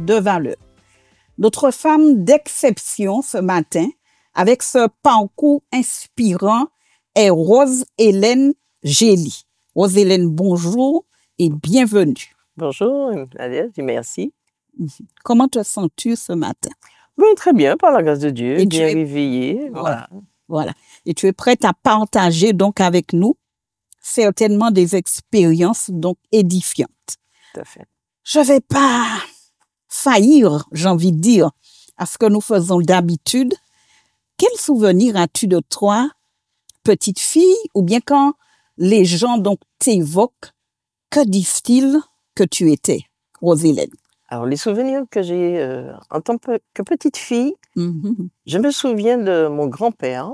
de valeur. Notre femme d'exception ce matin, avec ce parcours inspirant, est Rose-Hélène Gély. Rose-Hélène, bonjour et bienvenue. Bonjour, Nadia, merci. Comment te sens-tu ce matin? Oui, très bien, par la grâce de Dieu, bien réveillée. Voilà. Et tu es prête à partager donc avec nous certainement des expériences donc édifiantes. Tout à fait. Je ne vais pas faillir, j'ai envie de dire, à ce que nous faisons d'habitude. Quel souvenir as-tu de toi, petite fille, ou bien quand les gens donc t'évoquent, que disent-ils que tu étais, Rose-Hélène? Alors, les souvenirs que j'ai en tant que petite fille, je me souviens de mon grand-père.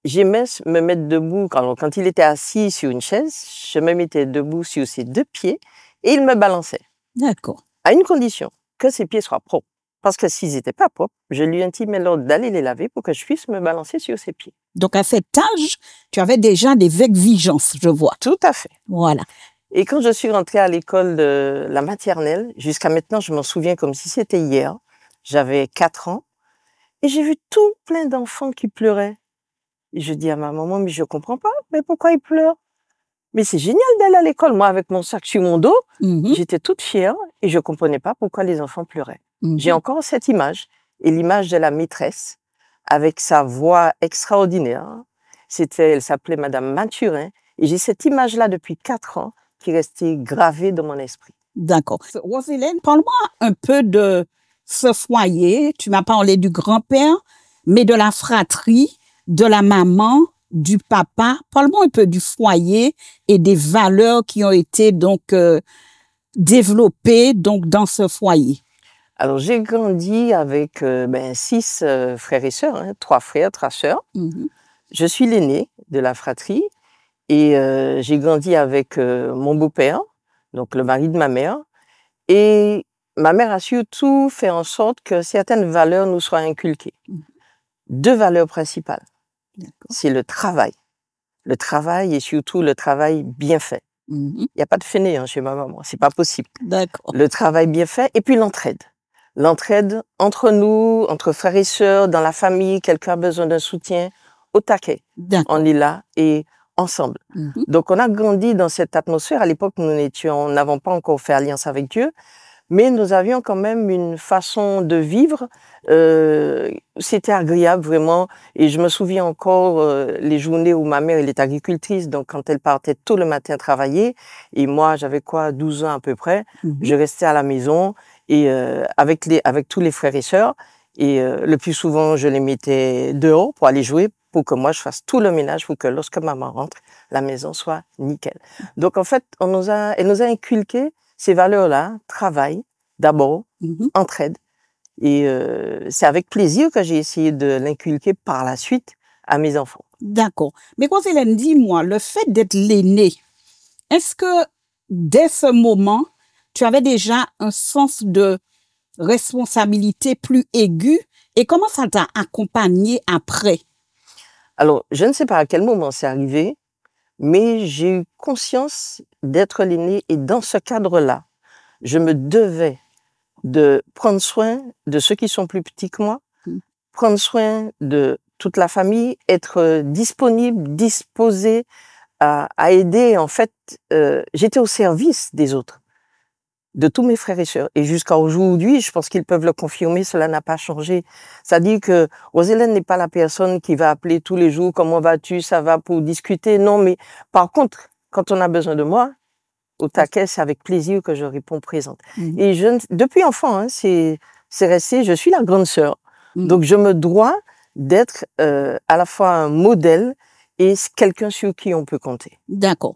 J'aimais me mettre debout. Quand il était assis sur une chaise, je me mettais debout sur ses deux pieds et il me balançait. D'accord. À une condition, que ses pieds soient propres. Parce que s'ils n'étaient pas propres, je lui intimais l'ordre d'aller les laver pour que je puisse me balancer sur ses pieds. Donc, à cet âge, tu avais déjà des exigences, je vois. Tout à fait. Voilà. Et quand je suis rentrée à l'école de la maternelle, jusqu'à maintenant, je m'en souviens comme si c'était hier, j'avais 4 ans, et j'ai vu tout plein d'enfants qui pleuraient. Et je dis à ma maman, mais je comprends pas, mais pourquoi ils pleurent? Mais c'est génial d'aller à l'école. Moi, avec mon sac sur mon dos, j'étais toute fière et je comprenais pas pourquoi les enfants pleuraient. J'ai encore cette image, et l'image de la maîtresse, avec sa voix extraordinaire. Elle s'appelait Madame Mathurin, et j'ai cette image-là depuis 4 ans, qui est restée gravée dans mon esprit. D'accord. Rose-Hélène, parle-moi un peu de ce foyer. Tu m'as parlé du grand-père, mais de la fratrie, de la maman, du papa. Parle-moi un peu du foyer et des valeurs qui ont été donc développées donc dans ce foyer. Alors, j'ai grandi avec 6 frères et sœurs, 3 frères, 3 sœurs. Je suis l'aînée de la fratrie. Et j'ai grandi avec mon beau-père, donc le mari de ma mère. Et ma mère a surtout fait en sorte que certaines valeurs nous soient inculquées. 2 valeurs principales. C'est le travail. Le travail et surtout le travail bien fait. Il n'y a pas de fainéant chez ma maman, c'est pas possible. D'accord. Le travail bien fait et puis l'entraide. L'entraide entre nous, entre frères et sœurs, dans la famille, quelqu'un a besoin d'un soutien, au taquet. On est là et ensemble. Donc, on a grandi dans cette atmosphère. À l'époque, nous n'avons pas encore fait alliance avec Dieu, mais nous avions quand même une façon de vivre. C'était agréable, vraiment. Et je me souviens encore les journées où ma mère, elle est agricultrice, donc quand elle partait tôt le matin travailler, et moi, j'avais 12 ans à peu près, je restais à la maison et avec tous les frères et sœurs. Et le plus souvent, je les mettais dehors pour aller jouer, pour que moi, je fasse tout le ménage, pour que lorsque maman rentre, la maison soit nickel. Donc, en fait, elle nous a inculqué ces valeurs-là, travail, d'abord, entraide. Et c'est avec plaisir que j'ai essayé de l'inculquer par la suite à mes enfants. D'accord. Mais Rose-Hélène, dis-moi, le fait d'être l'aînée, est-ce que dès ce moment, tu avais déjà un sens de responsabilité plus aigu? Et comment ça t'a accompagné après? Alors, je ne sais pas à quel moment c'est arrivé, mais j'ai eu conscience d'être l'aîné et dans ce cadre-là, je me devais de prendre soin de ceux qui sont plus petits que moi, prendre soin de toute la famille, être disponible, disposé à aider. En fait, j'étais au service des autres, de tous mes frères et sœurs. Et jusqu'à aujourd'hui, je pense qu'ils peuvent le confirmer, cela n'a pas changé. C'est-à-dire que Rose-Hélène n'est pas la personne qui va appeler tous les jours, comment vas-tu, ça va, pour discuter. Non, mais par contre, quand on a besoin de moi, au taquet, c'est avec plaisir que je réponds présente. Et depuis enfant, c'est resté, je suis la grande sœur. Donc, je me dois d'être à la fois un modèle et quelqu'un sur qui on peut compter. D'accord.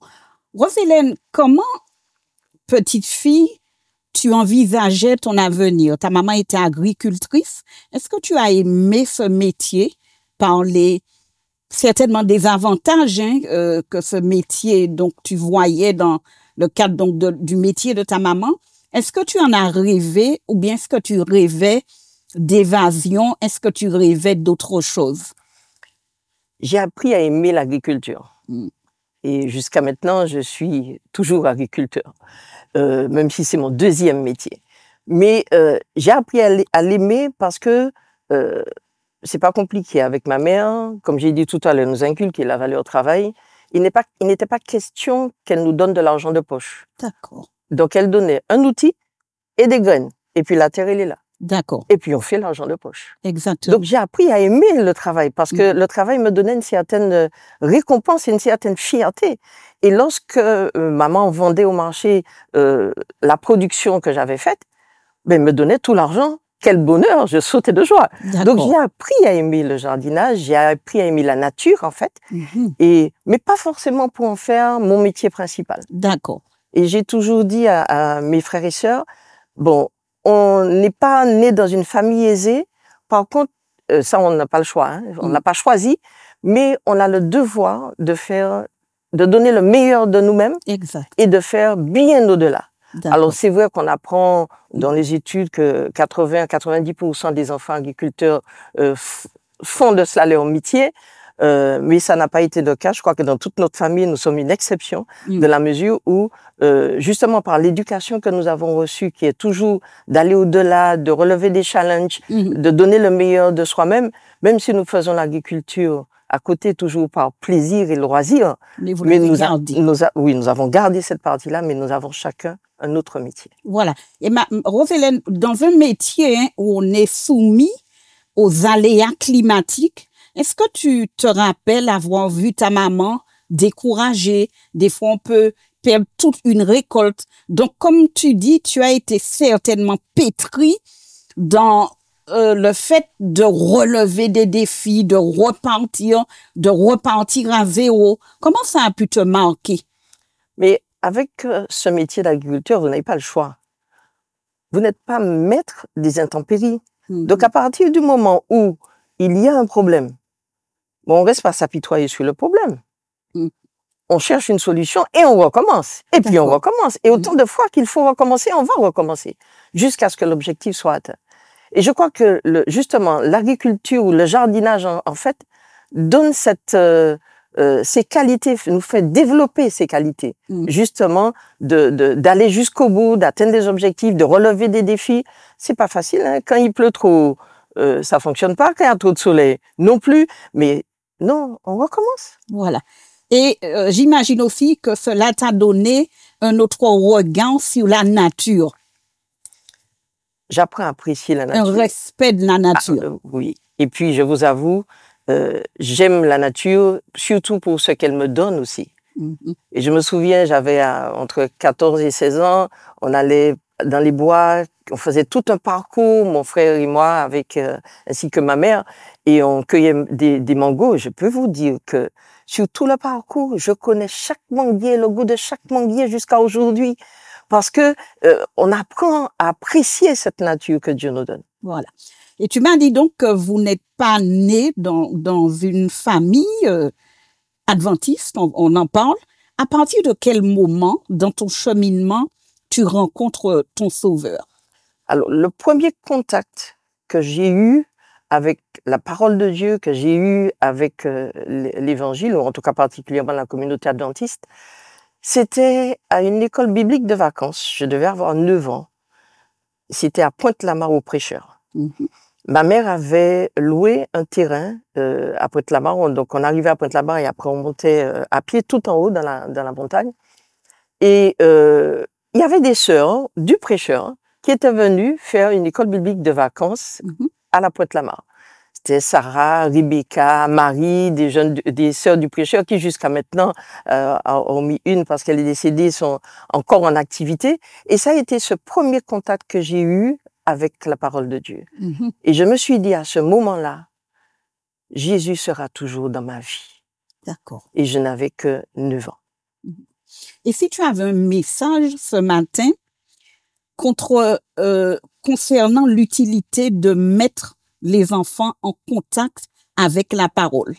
Rose-Hélène, comment, petite fille, tu envisageais ton avenir? Ta maman était agricultrice. Est-ce que tu as aimé ce métier par certainement des avantages que ce métier, donc, tu voyais dans le cadre donc, du métier de ta maman? Est-ce que tu en as rêvé ou bien est-ce que tu rêvais d'évasion? Est-ce que tu rêvais d'autre chose? J'ai appris à aimer l'agriculture. Et jusqu'à maintenant, je suis toujours agriculteur, même si c'est mon deuxième métier. Mais j'ai appris à l'aimer parce que c'est pas compliqué. Avec ma mère, comme j'ai dit tout à l'heure, nous inculquer la valeur travail. Il n'était pas question qu'elle nous donne de l'argent de poche. D'accord. Donc, elle donnait un outil et des graines. Et puis, la terre, elle est là. D'accord. Et puis, on fait l'argent de poche. Exactement. Donc, j'ai appris à aimer le travail parce que le travail me donnait une certaine récompense et une certaine fierté. Et lorsque maman vendait au marché la production que j'avais faite, ben, elle me donnait tout l'argent. Quel bonheur, je sautais de joie. Donc, j'ai appris à aimer le jardinage, j'ai appris à aimer la nature, en fait, mais pas forcément pour en faire mon métier principal. D'accord. Et j'ai toujours dit à mes frères et sœurs, bon, on n'est pas né dans une famille aisée, par contre, ça, on n'a pas le choix, hein, on n'a pas choisi, mais on a le devoir de donner le meilleur de nous-mêmes et de faire bien au-delà. Alors, c'est vrai qu'on apprend dans les études que 80-90% des enfants agriculteurs font de cela leur métier, mais ça n'a pas été le cas. Je crois que dans toute notre famille, nous sommes une exception, de la mesure où, justement, par l'éducation que nous avons reçue, qui est toujours d'aller au-delà, de relever des challenges, de donner le meilleur de soi-même, même si nous faisons l'agriculture à côté, toujours par plaisir et loisir. Mais vous l'avez gardé. Oui, nous avons gardé cette partie-là, mais nous avons chacun un autre métier. Voilà. Et Rose-Hélène, dans un métier où on est soumis aux aléas climatiques, est-ce que tu te rappelles avoir vu ta maman découragée? Des fois, on peut perdre toute une récolte. Donc, comme tu dis, tu as été certainement pétrie dans le fait de relever des défis, de repartir à zéro. Comment ça a pu te marquer? Mais avec ce métier d'agriculteur, vous n'avez pas le choix. Vous n'êtes pas maître des intempéries. Donc, à partir du moment où il y a un problème, bon, on reste pas s'apitoyer sur le problème. On cherche une solution et on recommence. Et puis on recommence. Et autant de fois qu'il faut recommencer, on va recommencer jusqu'à ce que l'objectif soit atteint. Et je crois que justement, l'agriculture ou le jardinage, en fait, donne ces qualités, nous fait développer ces qualités. Justement, d'aller jusqu'au bout, d'atteindre des objectifs, de relever des défis. C'est pas facile, hein. Quand il pleut trop, ça fonctionne pas. Quand il y a trop de soleil, non plus. Mais non, on recommence. Voilà. Et j'imagine aussi que cela t'a donné un autre regard sur la nature. J'apprends à apprécier la nature. Un respect de la nature. Oui. Et puis, je vous avoue, j'aime la nature, surtout pour ce qu'elle me donne aussi. Et je me souviens, j'avais entre 14 et 16 ans, on allait dans les bois, on faisait tout un parcours, mon frère et moi, ainsi que ma mère, et on cueillait des mangos. Je peux vous dire que sur tout le parcours, je connais chaque manguier, le goût de chaque manguier jusqu'à aujourd'hui, parce que on apprend à apprécier cette nature que Dieu nous donne. Voilà. Et tu m'as dit donc que vous n'êtes pas né dans une famille adventiste, on en parle. À partir de quel moment, dans ton cheminement, tu rencontres ton Sauveur? Alors, le premier contact que j'ai eu avec la parole de Dieu, que j'ai eu avec l'Évangile, ou en tout cas particulièrement la communauté adventiste, c'était à une école biblique de vacances. Je devais avoir 9 ans. C'était à Pointe-Lamar au Prêcheur. Ma mère avait loué un terrain à Pointe-Lamar. Donc, on arrivait à Pointe-Lamar et après, on montait à pied tout en haut dans la montagne. Et il y avait des sœurs du Prêcheur qui étaient venues faire une école biblique de vacances à la Pointe-Lamar. C'était Sarah, Rebecca, Marie, des sœurs du Prêcheur qui jusqu'à maintenant, ont mis une parce qu'elle est décédée, sont encore en activité. Et ça a été ce premier contact que j'ai eu avec la parole de Dieu. Et je me suis dit à ce moment-là, Jésus sera toujours dans ma vie. D'accord. Et je n'avais que 9 ans. Et si tu avais un message ce matin concernant l'utilité de mettre les enfants en contact avec la parole,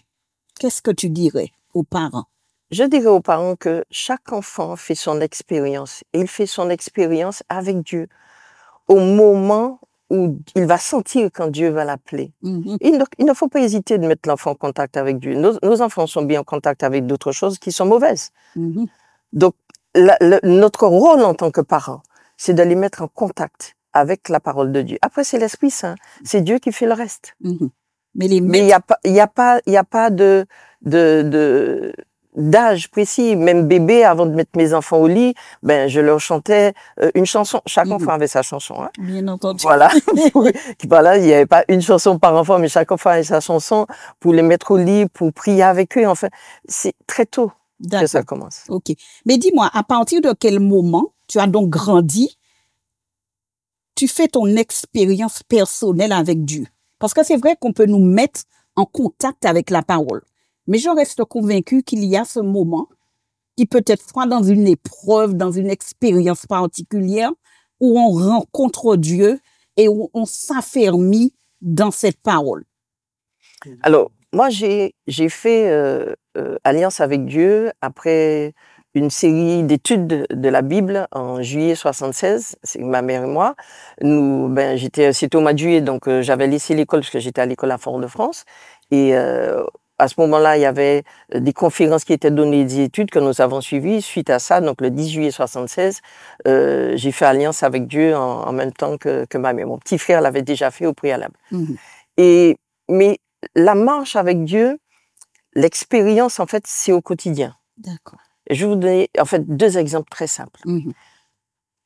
qu'est-ce que tu dirais aux parents? Je dirais aux parents que chaque enfant fait son expérience. Et il fait son expérience avec Dieu au moment où il va sentir quand Dieu va l'appeler. Il ne faut pas hésiter de mettre l'enfant en contact avec Dieu. Nos enfants sont bien en contact avec d'autres choses qui sont mauvaises. Donc, notre rôle en tant que parents, c'est de les mettre en contact avec la parole de Dieu. Après, c'est l'Esprit Saint. C'est Dieu qui fait le reste. Mais il n'y a pas d'âge précis. Même bébé, avant de mettre mes enfants au lit, ben, je leur chantais une chanson. Chaque enfant avait sa chanson. Hein. Bien entendu. Voilà. Voilà, il n'y avait pas une chanson par enfant, mais chaque enfant avait sa chanson pour les mettre au lit, pour prier avec eux. Enfin, c'est très tôt que ça commence. OK. Mais dis-moi, à partir de quel moment tu as donc grandi, tu fais ton expérience personnelle avec Dieu? Parce que c'est vrai qu'on peut nous mettre en contact avec la parole. Mais je reste convaincue qu'il y a ce moment qui peut être soit dans une épreuve, dans une expérience particulière, où on rencontre Dieu et où on s'affermit dans cette parole. Alors, moi, j'ai fait alliance avec Dieu après une série d'études de la Bible en juillet 76, c'est ma mère et moi. C'était au mois de juillet, donc j'avais laissé l'école parce que j'étais à l'école à Fort-de-France. Et à ce moment-là, il y avait des conférences qui étaient données, des études que nous avons suivies. Suite à ça, donc le 10 juillet 76, j'ai fait alliance avec Dieu en même temps que ma mère. Mon petit frère l'avait déjà fait au préalable. Mais la marche avec Dieu, l'expérience, en fait, c'est au quotidien. D'accord. Je vais vous donner, en fait, 2 exemples très simples.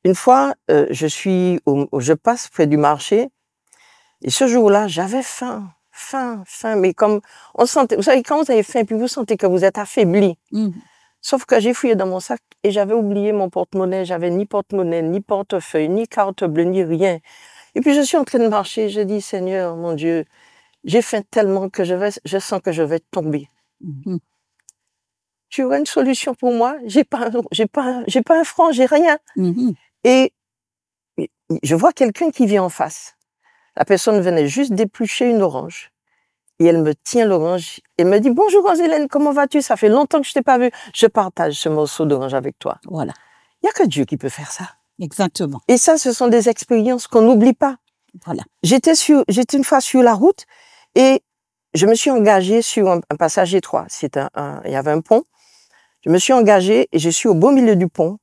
Une fois, je passe près du marché, et ce jour-là, j'avais faim, mais comme on sentait, vous savez, quand vous avez faim, puis vous sentez que vous êtes affaibli. Sauf que j'ai fouillé dans mon sac et j'avais oublié mon porte-monnaie. J'avais ni porte-monnaie, ni portefeuille, ni carte bleue, ni rien. Et puis je suis en train de marcher. Je dis, Seigneur, mon Dieu, j'ai faim tellement que je sens que je vais tomber. Tu aurais une solution pour moi? J'ai pas un franc, j'ai rien. Et je vois quelqu'un qui vient en face. La personne venait juste d'éplucher une orange. Et elle me tient l'orange. Elle me dit, bonjour Roselène, comment vas-tu? Ça fait longtemps que je t'ai pas vu. Je partage ce morceau d'orange avec toi. Voilà. Il n'y a que Dieu qui peut faire ça. Exactement. Et ça, ce sont des expériences qu'on n'oublie pas. Voilà. J'étais une fois sur la route et je me suis engagée sur un passage étroit. Il y avait un pont. Je me suis engagée et je suis au beau milieu du pont.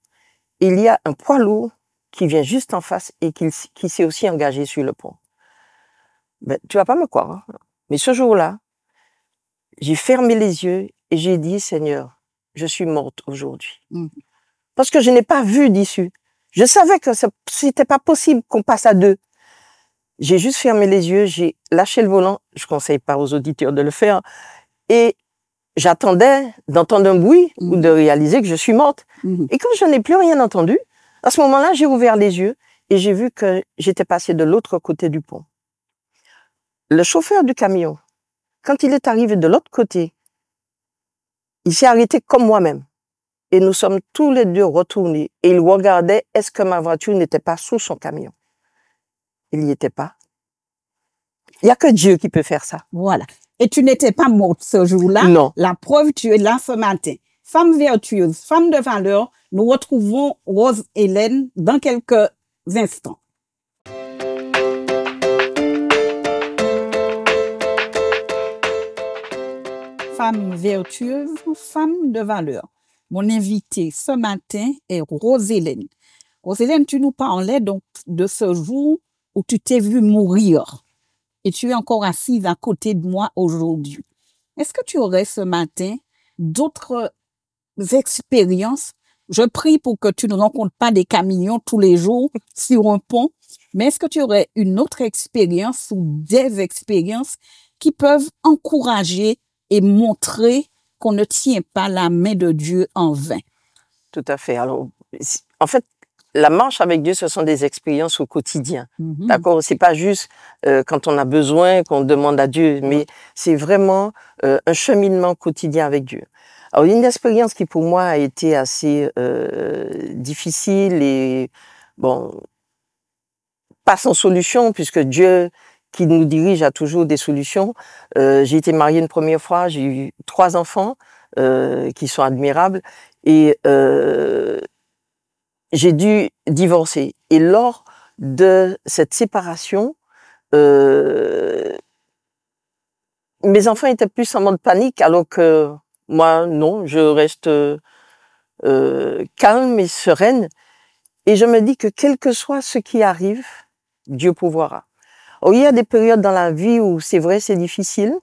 Et il y a un poids lourd qui vient juste en face et qui s'est aussi engagé sur le pont. Ben, tu vas pas me croire, hein. Mais ce jour-là, j'ai fermé les yeux et j'ai dit, Seigneur, je suis morte aujourd'hui. Parce que je n'ai pas vu d'issue. Je savais que c'était pas possible qu'on passe à 2. J'ai juste fermé les yeux, j'ai lâché le volant. Je conseille pas aux auditeurs de le faire. Et j'attendais d'entendre un bruit ou de réaliser que je suis morte. Et quand je n'ai plus rien entendu, à ce moment-là, j'ai ouvert les yeux et j'ai vu que j'étais passée de l'autre côté du pont. Le chauffeur du camion, quand il est arrivé de l'autre côté, il s'est arrêté comme moi-même. Et nous sommes tous les 2 retournés. Et il regardait, est-ce que ma voiture n'était pas sous son camion? Il n'y était pas. Il n'y a que Dieu qui peut faire ça. Voilà. Et tu n'étais pas morte ce jour-là. Non. La preuve, tu es là ce matin. Femme vertueuse, femme de valeur, nous retrouvons Rose-Hélène dans quelques instants. Femme vertueuse, femme de valeur. Mon invitée ce matin est Rose-Hélène. Rose-Hélène, tu nous parlais donc de ce jour où tu t'es vue mourir et tu es encore assise à côté de moi aujourd'hui. Est-ce que tu aurais ce matin d'autres expériences? Je prie pour que tu ne rencontres pas des camions tous les jours sur un pont, mais est-ce que tu aurais une autre expérience ou des expériences qui peuvent encourager et montrer qu'on ne tient pas la main de Dieu en vain? Tout à fait. Alors, en fait, la marche avec Dieu, ce sont des expériences au quotidien. D'accord? C'est pas juste quand on a besoin qu'on demande à Dieu, mais c'est vraiment un cheminement quotidien avec Dieu. Alors, une expérience qui pour moi a été assez difficile et bon, pas sans solution, puisque Dieu qui nous dirige a toujours des solutions. J'ai été mariée une première fois, j'ai eu 3 enfants qui sont admirables et j'ai dû divorcer. Et lors de cette séparation, mes enfants étaient plus en mode panique, alors que moi, non, je reste calme et sereine. Et je me dis que quel que soit ce qui arrive, Dieu pourvoira. Alors, il y a des périodes dans la vie où c'est vrai, c'est difficile.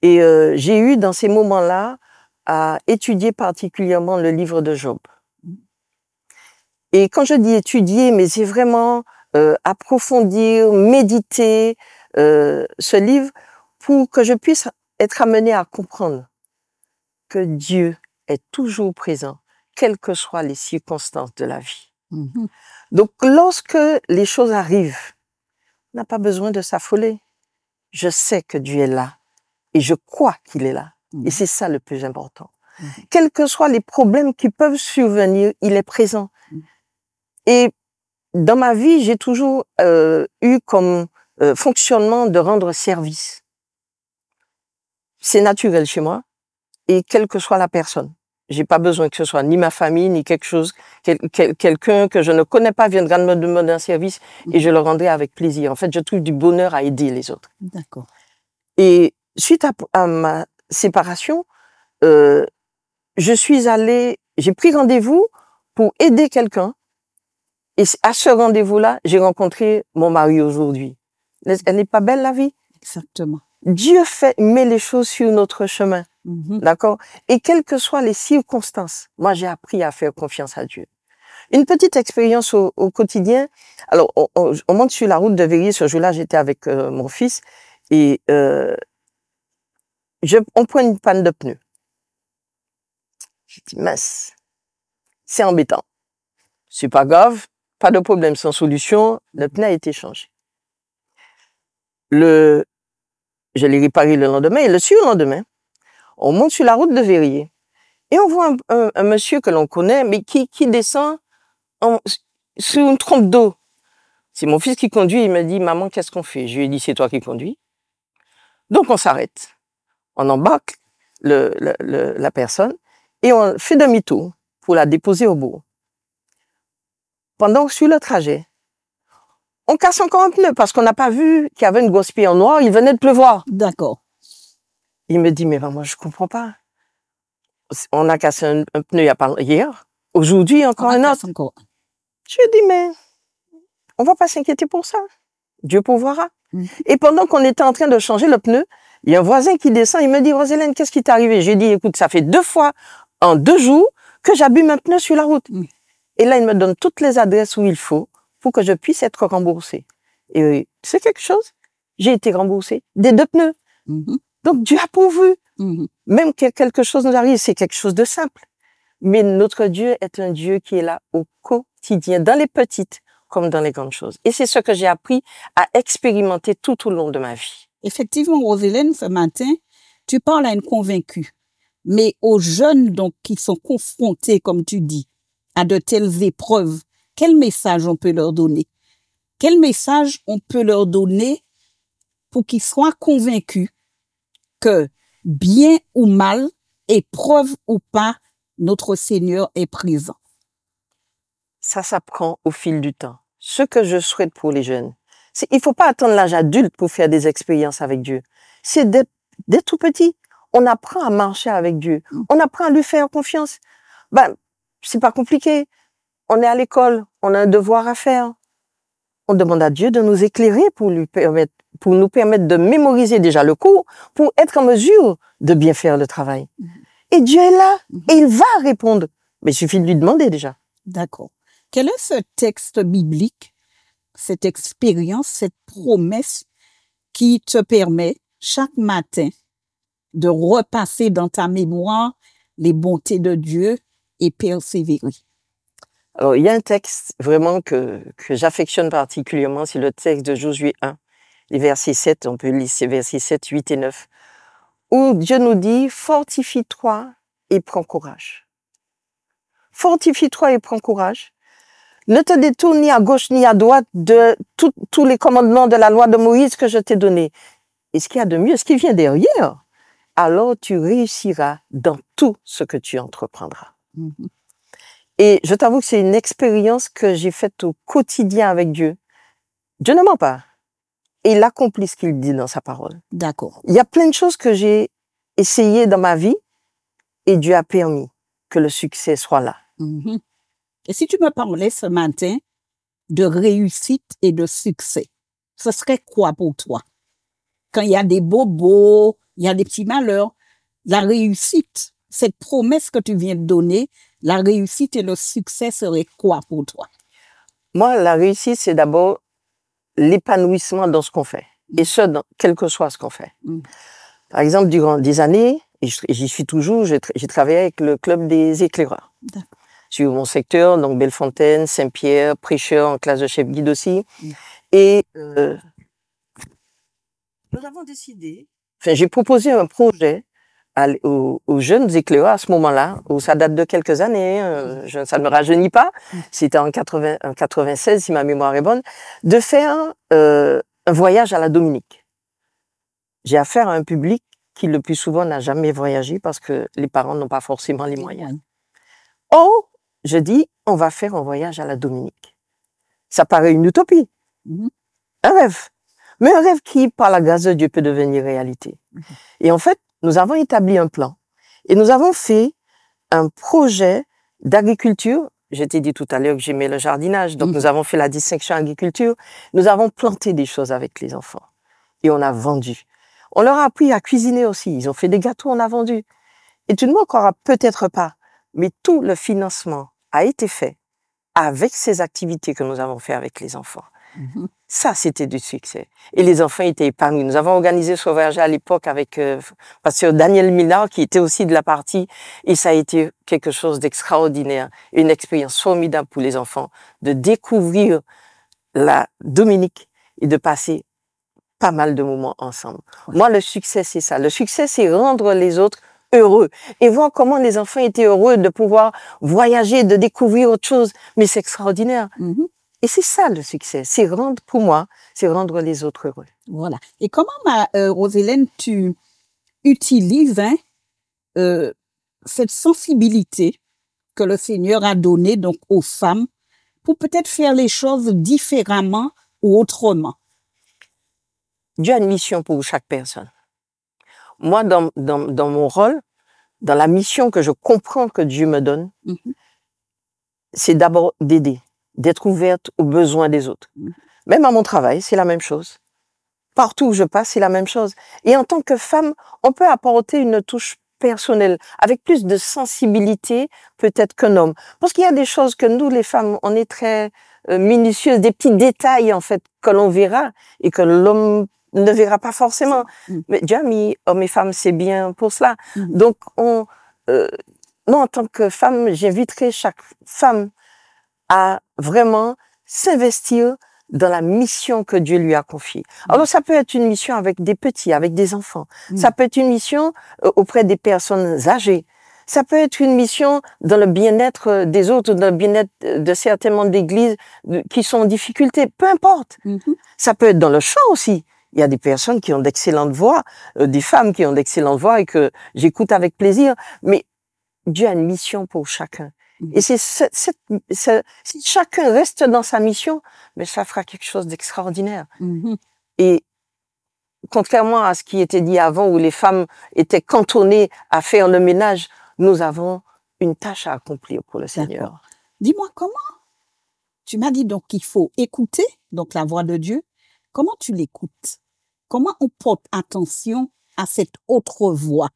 Et j'ai eu dans ces moments-là à étudier particulièrement le livre de Job. Et quand je dis étudier, mais c'est vraiment approfondir, méditer ce livre pour que je puisse être amené à comprendre que Dieu est toujours présent, quelles que soient les circonstances de la vie. Donc, lorsque les choses arrivent, on n'a pas besoin de s'affoler. Je sais que Dieu est là et je crois qu'il est là. Et c'est ça le plus important. Quels que soient les problèmes qui peuvent survenir, il est présent. Et dans ma vie, j'ai toujours eu comme fonctionnement de rendre service. C'est naturel chez moi, et quelle que soit la personne. J'ai pas besoin que ce soit ni ma famille, ni quelque chose, quelqu'un que je ne connais pas viendra me demander un service et je le rendrai avec plaisir. En fait, je trouve du bonheur à aider les autres. D'accord. Et suite à ma séparation, j'ai pris rendez-vous pour aider quelqu'un. Et à ce rendez-vous-là, j'ai rencontré mon mari aujourd'hui. Elle n'est pas belle, la vie? Exactement. Dieu met les choses sur notre chemin. D'accord? Et quelles que soient les circonstances, moi, j'ai appris à faire confiance à Dieu. Une petite expérience au quotidien. Alors, on monte sur la route de Verrier. Ce jour-là, j'étais avec mon fils et on prend une panne de pneus. Je dis, mince, c'est embêtant. C'est pas grave, pas de problème, sans solution. Le pneu a été changé. Je l'ai réparé le lendemain et le surlendemain, on monte sur la route de Verrier et on voit un monsieur que l'on connaît, mais qui descend sur une trompe d'eau. C'est mon fils qui conduit, il me dit, maman, qu'est-ce qu'on fait? Je lui ai dit, c'est toi qui conduis. Donc on s'arrête, on embarque la personne et on fait demi-tour pour la déposer au bout. Pendant sur le trajet, on casse encore un pneu parce qu'on n'a pas vu qu'il y avait une grosse pierre en noir, il venait de pleuvoir. D'accord. Il me dit, mais maman, je comprends pas. On a cassé un pneu hier, aujourd'hui encore un autre. Je lui ai dit, mais on va pas s'inquiéter pour ça. Dieu pourvoira. Et pendant qu'on était en train de changer le pneu, il y a un voisin qui descend, il me dit, Roselène, qu'est-ce qui t'est arrivé? J'ai dit, écoute, ça fait 2 fois en 2 jours que j'abîme un pneu sur la route. Et là, il me donne toutes les adresses où il faut pour que je puisse être remboursé. Et c'est quelque chose, j'ai été remboursé des 2 pneus. Donc Dieu a pourvu. Même que quelque chose nous arrive, c'est quelque chose de simple. Mais notre Dieu est un Dieu qui est là au quotidien, dans les petites comme dans les grandes choses. Et c'est ce que j'ai appris à expérimenter tout au long de ma vie. Effectivement, Roselène, ce matin, tu parles à une convaincue. Mais aux jeunes donc qui sont confrontés, comme tu dis, à de telles épreuves, quel message on peut leur donner? Quel message on peut leur donner pour qu'ils soient convaincus que, bien ou mal, épreuve ou pas, notre Seigneur est présent? Ça s'apprend au fil du temps. Ce que je souhaite pour les jeunes, c'est il faut pas attendre l'âge adulte pour faire des expériences avec Dieu. C'est dès tout petit. On apprend à marcher avec Dieu. On apprend à lui faire confiance. Ben, c'est pas compliqué. On est à l'école, on a un devoir à faire. On demande à Dieu de nous éclairer pour nous permettre de mémoriser déjà le cours, pour être en mesure de bien faire le travail. Et Dieu est là, et il va répondre. Mais il suffit de lui demander déjà. D'accord. Quel est ce texte biblique, cette expérience, cette promesse qui te permet chaque matin de repasser dans ta mémoire les bontés de Dieu et persévérer? Alors, il y a un texte vraiment que j'affectionne particulièrement, c'est le texte de Josué 1, les versets 7, on peut lire ces versets 7, 8 et 9, où Dieu nous dit, fortifie-toi et prends courage. Fortifie-toi et prends courage. Ne te détourne ni à gauche ni à droite de tous les commandements de la loi de Moïse que je t'ai donnés. Et ce qu'il y a de mieux, ce qui vient derrière, alors tu réussiras dans tout ce que tu entreprendras. Et je t'avoue que c'est une expérience que j'ai faite au quotidien avec Dieu. Dieu ne ment pas. Et il accomplit ce qu'il dit dans sa parole. D'accord. Il y a plein de choses que j'ai essayées dans ma vie et Dieu a permis que le succès soit là. Et si tu me parlais ce matin de réussite et de succès, ce serait quoi pour toi? Quand il y a des bobos, il y a des petits malheurs, la réussite, cette promesse que tu viens de donner, la réussite et le succès serait quoi pour toi? Moi, la réussite, c'est d'abord l'épanouissement dans ce qu'on fait. Et ce, quel que soit ce qu'on fait. Par exemple, durant des années, et j'y suis toujours, j'ai travaillé avec le club des éclaireurs. Sur mon secteur, donc Bellefontaine, Saint-Pierre, prêcheur en classe de chef guide aussi. Et nous avons décidé, j'ai proposé un projet aux jeunes éclaireurs à ce moment-là, où ça date de quelques années, ça ne me rajeunit pas, c'était en 96 si ma mémoire est bonne, de faire un voyage à la Dominique. J'ai affaire à un public qui le plus souvent n'a jamais voyagé parce que les parents n'ont pas forcément les moyens. Oh, je dis, on va faire un voyage à la Dominique. Ça paraît une utopie, un rêve, mais un rêve qui, par la grâce de Dieu, peut devenir réalité. Et en fait, nous avons établi un plan et nous avons fait un projet d'agriculture. Je t'ai dit tout à l'heure que j'aimais le jardinage, donc nous avons fait la distinction agriculture. Nous avons planté des choses avec les enfants et on a vendu. On leur a appris à cuisiner aussi. Ils ont fait des gâteaux, on a vendu. Et tu ne m'en croiras peut-être pas, mais tout le financement a été fait avec ces activités que nous avons fait avec les enfants. Ça, c'était du succès. Et les enfants étaient épanouis. Nous avons organisé ce voyage à l'époque avec pasteur Daniel Millard, qui était aussi de la partie, et ça a été quelque chose d'extraordinaire, une expérience formidable pour les enfants, de découvrir la Dominique et de passer pas mal de moments ensemble. Moi, le succès, c'est ça. Le succès, c'est rendre les autres heureux et voir comment les enfants étaient heureux de pouvoir voyager, de découvrir autre chose. Mais c'est extraordinaire. Et c'est ça le succès. C'est rendre, pour moi, c'est rendre les autres heureux. Voilà. Et comment, Roselène, tu utilises cette sensibilité que le Seigneur a donnée donc aux femmes pour peut-être faire les choses différemment ou autrement? Dieu a une mission pour chaque personne. Moi, dans mon rôle, dans la mission que je comprends que Dieu me donne, c'est d'abord d'aider, d'être ouverte aux besoins des autres. Même à mon travail, c'est la même chose. Partout où je passe, c'est la même chose. Et en tant que femme, on peut apporter une touche personnelle, avec plus de sensibilité peut-être qu'un homme. Parce qu'il y a des choses que nous, les femmes, on est très minutieuses, des petits détails en fait que l'on verra et que l'homme ne verra pas forcément. Mais Dieu a mis hommes et femmes, c'est bien pour cela. Donc, moi, en tant que femme, j'inviterai chaque femme à vraiment s'investir dans la mission que Dieu lui a confiée. Alors, ça peut être une mission avec des petits, avec des enfants. Ça peut être une mission auprès des personnes âgées. Ça peut être une mission dans le bien-être des autres, dans le bien-être de certains membres d'église qui sont en difficulté. Peu importe. Ça peut être dans le chant aussi. Il y a des personnes qui ont d'excellentes voix, des femmes qui ont d'excellentes voix et que j'écoute avec plaisir. Mais Dieu a une mission pour chacun. Et c'est si chacun reste dans sa mission, mais ça fera quelque chose d'extraordinaire. Et contrairement à ce qui était dit avant, où les femmes étaient cantonnées à faire le ménage, nous avons une tâche à accomplir pour le Seigneur. Dis-moi comment, tu m'as dit donc qu'il faut écouter donc la voix de Dieu. Comment tu l'écoutes? Comment on porte attention à cette autre voix?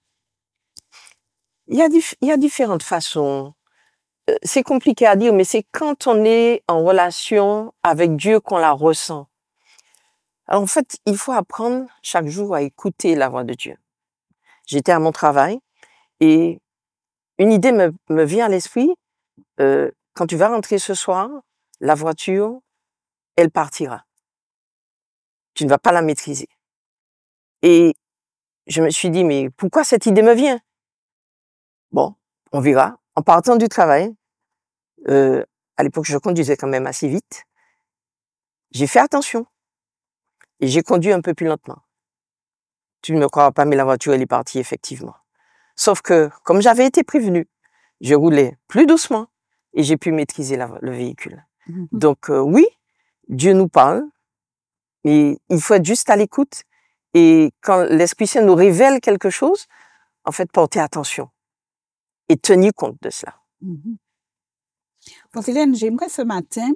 Il y a différentes façons. C'est compliqué à dire, mais c'est quand on est en relation avec Dieu qu'on la ressent. Alors en fait, il faut apprendre chaque jour à écouter la voix de Dieu. J'étais à mon travail et une idée me vient à l'esprit. Quand tu vas rentrer ce soir, la voiture, elle partira. Tu ne vas pas la maîtriser. Et je me suis dit, mais pourquoi cette idée me vient? Bon, on verra. En partant du travail, à l'époque, je conduisais quand même assez vite. J'ai fait attention. Et j'ai conduit un peu plus lentement. Tu ne me croiras pas, mais la voiture, elle est partie, effectivement. Sauf que, comme j'avais été prévenu, je roulais plus doucement et j'ai pu maîtriser le véhicule. Donc, oui, Dieu nous parle, mais il faut être juste à l'écoute. Et quand l'Esprit Saint nous révèle quelque chose, en fait, porter attention et tenir compte de cela. Roselène, j'aimerais ce matin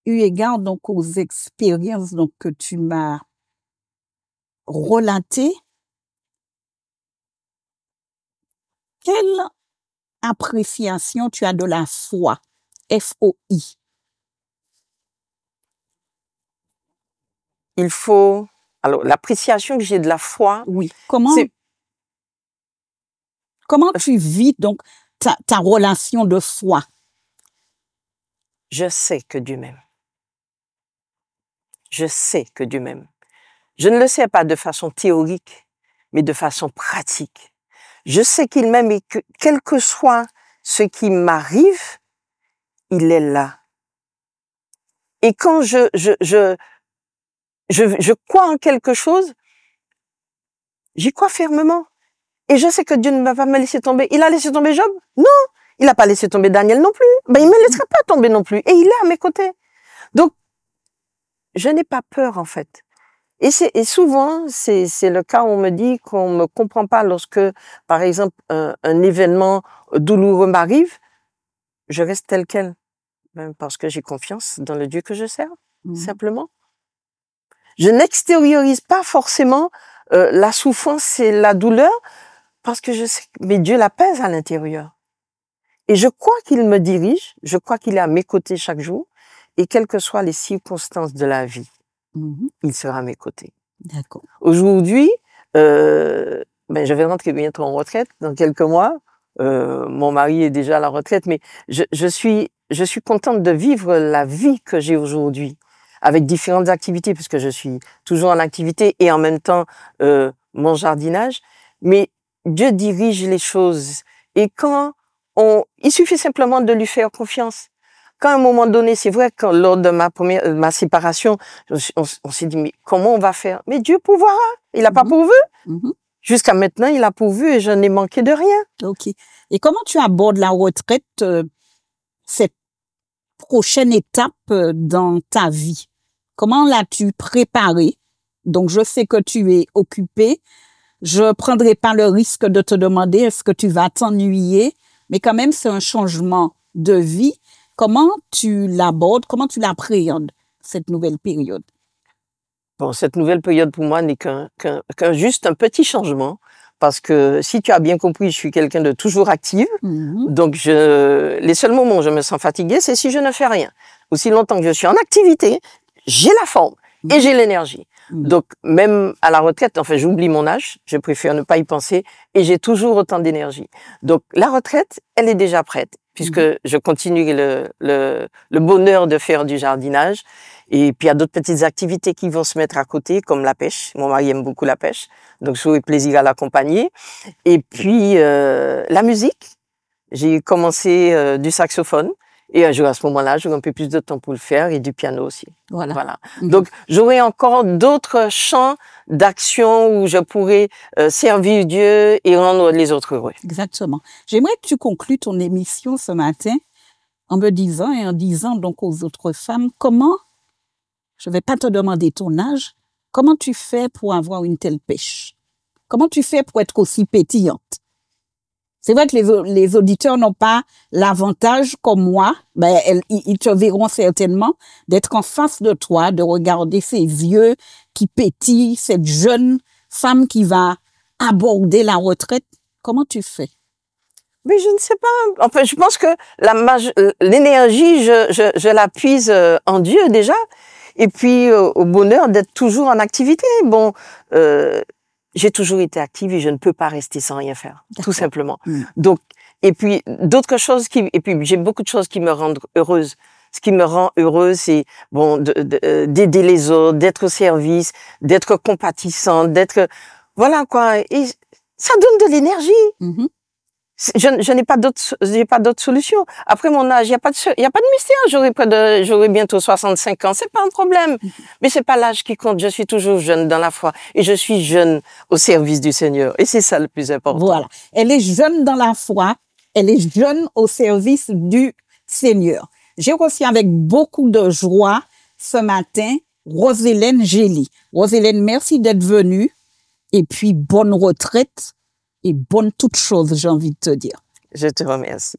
eu égard donc aux expériences donc que tu m'as relatées, quelle appréciation tu as de la foi, F-O-I? Il faut... Alors, l'appréciation que j'ai de la foi... Oui. Comment tu vis donc ta relation de foi? Je sais que Dieu m'aime. Je sais que Dieu m'aime. Je ne le sais pas de façon théorique, mais de façon pratique. Je sais qu'il m'aime et que quel que soit ce qui m'arrive, il est là. Et quand je crois en quelque chose, j'y crois fermement. Et je sais que Dieu ne va pas me laisser tomber. Il a laissé tomber Job? Non. Il n'a pas laissé tomber Daniel non plus. Ben, il me laissera pas tomber non plus. Et il est à mes côtés. Donc, je n'ai pas peur, en fait. Et souvent, c'est le cas où on me dit qu'on me comprend pas lorsque, par exemple, un événement douloureux m'arrive. Je reste tel quel. Ben, parce que j'ai confiance dans le Dieu que je sers, simplement. Je n'extériorise pas forcément la souffrance et la douleur parce que je sais que mais Dieu l'apaise à l'intérieur. Et je crois qu'il me dirige, je crois qu'il est à mes côtés chaque jour et quelles que soient les circonstances de la vie, il sera à mes côtés. D'accord. Aujourd'hui, ben, je vais rentrer bientôt en retraite dans quelques mois. Mon mari est déjà à la retraite, mais je suis contente de vivre la vie que j'ai aujourd'hui avec différentes activités, puisque je suis toujours en activité et en même temps mon jardinage. Mais Dieu dirige les choses et il suffit simplement de lui faire confiance. Quand à un moment donné, c'est vrai que lors de ma séparation, on s'est dit mais comment on va faire? Mais Dieu pourvoira. Il n'a pas pourvu. Jusqu'à maintenant, il a pourvu et je n'ai manqué de rien. Ok. Et comment tu abordes la retraite, cette prochaine étape dans ta vie? Comment l'as-tu préparée? Donc, je sais que tu es occupée. Je prendrai pas le risque de te demander est-ce que tu vas t'ennuyer, mais quand même, c'est un changement de vie. Comment tu l'abordes? Comment tu l'appréhendes, cette nouvelle période? Bon, cette nouvelle période pour moi n'est qu'un juste un petit changement. Parce que si tu as bien compris, je suis quelqu'un de toujours active. Donc, les seuls moments où je me sens fatiguée, c'est si je ne fais rien. Aussi longtemps que je suis en activité, j'ai la forme et j'ai l'énergie. Donc, même à la retraite, enfin, j'oublie mon âge, je préfère ne pas y penser et j'ai toujours autant d'énergie. Donc, la retraite, elle est déjà prête puisque je continue le bonheur de faire du jardinage. Et puis, il y a d'autres petites activités qui vont se mettre à côté, comme la pêche. Mon mari aime beaucoup la pêche, donc j'aurai plaisir à l'accompagner. Et puis, la musique. J'ai commencé du saxophone. Et un jour, à ce moment-là, j'aurai un peu plus de temps pour le faire et du piano aussi. Voilà. Donc, j'aurai encore d'autres champs d'action où je pourrai servir Dieu et rendre les autres heureux. Exactement. J'aimerais que tu conclues ton émission ce matin en me disant et en disant donc aux autres femmes comment, je ne vais pas te demander ton âge, comment tu fais pour avoir une telle pêche? Comment tu fais pour être aussi pétillante? C'est vrai que les auditeurs n'ont pas l'avantage, comme moi, ben, ils te verront certainement, d'être en face de toi, de regarder ces yeux qui pétillent, cette jeune femme qui va aborder la retraite. Comment tu fais? Mais je ne sais pas. Enfin, je pense que l'énergie, je la puise en Dieu déjà. Et puis, au bonheur d'être toujours en activité. Bon, j'ai toujours été active et je ne peux pas rester sans rien faire, tout simplement. Donc, et puis d'autres choses et puis j'ai beaucoup de choses qui me rendent heureuse. Ce qui me rend heureuse, c'est bon d'aider les autres, d'être au service, d'être compatissante, voilà quoi. Et ça donne de l'énergie. Je n'ai pas d'autre solution. Après mon âge, il y a pas de mystère. J'aurai bientôt 65 ans. C'est pas un problème. Mais c'est pas l'âge qui compte. Je suis toujours jeune dans la foi. Et je suis jeune au service du Seigneur. Et c'est ça le plus important. Voilà. Elle est jeune dans la foi. Elle est jeune au service du Seigneur. J'ai reçu avec beaucoup de joie ce matin Rose-Hélène Gély. Rose-Hélène, merci d'être venue. Et puis, bonne retraite. Et bonne toute chose, j'ai envie de te dire. Je te remercie.